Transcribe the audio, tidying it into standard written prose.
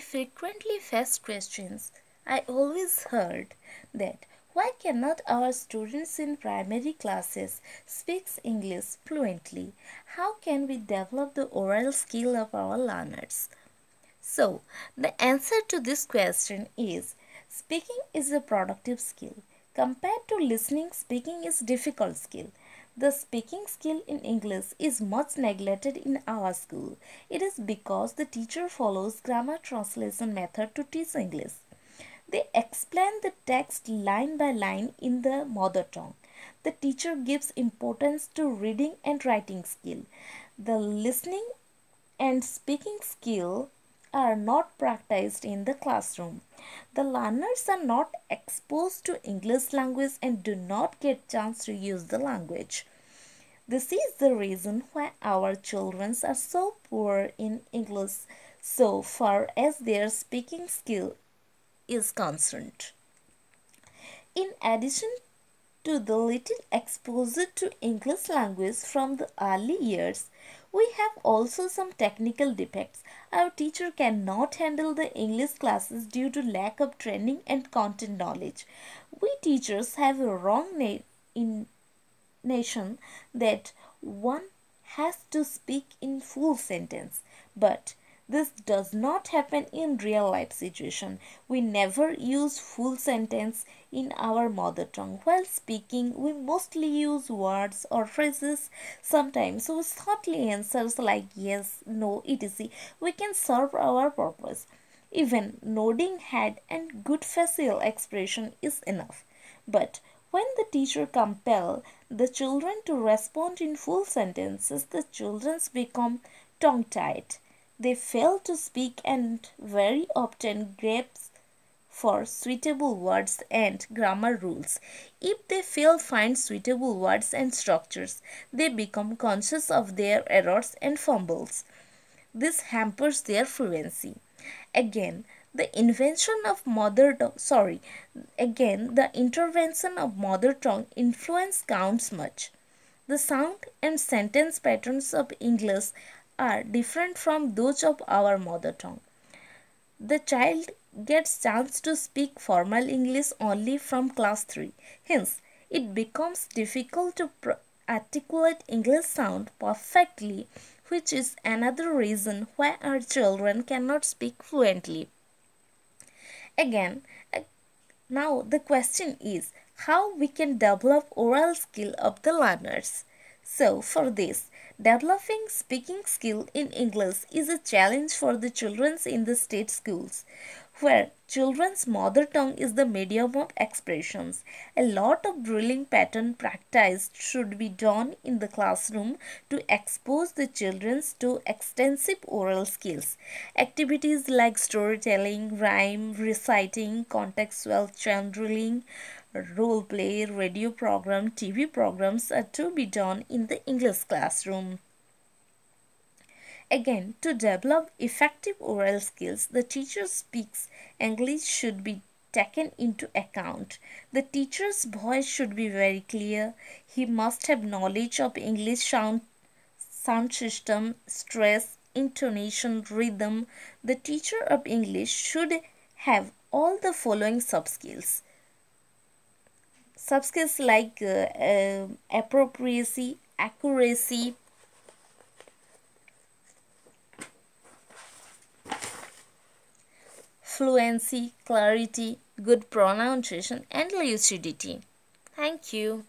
frequently faced questions. I always heard that why cannot our students in primary classes speak English fluently? How can we develop the oral skill of our learners? So, the answer to this question is speaking is a productive skill. Compared to listening, speaking is difficult skill. The speaking skill in English is much neglected in our school. It is because the teacher follows grammar translation method to teach English. They explain the text line by line in the mother tongue. The teacher gives importance to reading and writing skill. The listening and speaking skill are not practiced in the classroom. The learners are not exposed to English language and do not get chance to use the language. This is the reason why our children are so poor in English so far as their speaking skill is concerned. In addition to the little exposure to English language from the early years, we have also some technical defects. Our teacher cannot handle the English classes due to lack of training and content knowledge. We teachers have a wrong nation that one has to speak in full sentence, but this does not happen in real life situation. We never use full sentence in our mother tongue. While speaking, we mostly use words or phrases. Sometimes with thoughtly answers like yes, no, etc. we can serve our purpose. Even nodding head and good facial expression is enough. But when the teacher compels the children to respond in full sentences, the children become tongue-tied. They fail to speak and very often grasp for suitable words and grammar rules. If they fail find suitable words and structures, they become conscious of their errors and fumbles. This hampers their fluency. Again, the invention of mother tongue again the intervention of mother tongue influence counts much. The sound and sentence patterns of English are different from those of our mother tongue. The child gets chance to speak formal English only from class 3. Hence, it becomes difficult to articulate English sound perfectly, which is another reason why our children cannot speak fluently. Again, now the question is how we can develop oral skill of the learners. So for this, developing speaking skill in English is a challenge for the children in the state schools, where children's mother tongue is the medium of expressions. A lot of drilling pattern practice should be done in the classroom to expose the children to extensive oral skills. Activities like storytelling, rhyme, reciting, contextual channeling, role play, radio program, TV programs are to be done in the English classroom. Again, to develop effective oral skills, the teacher speaks English should be taken into account. The teacher's voice should be very clear. He must have knowledge of English sound system, stress, intonation, rhythm. The teacher of English should have all the following sub-skills. Sub-skills like appropriacy, accuracy, fluency, clarity, good pronunciation, and lucidity. Thank you.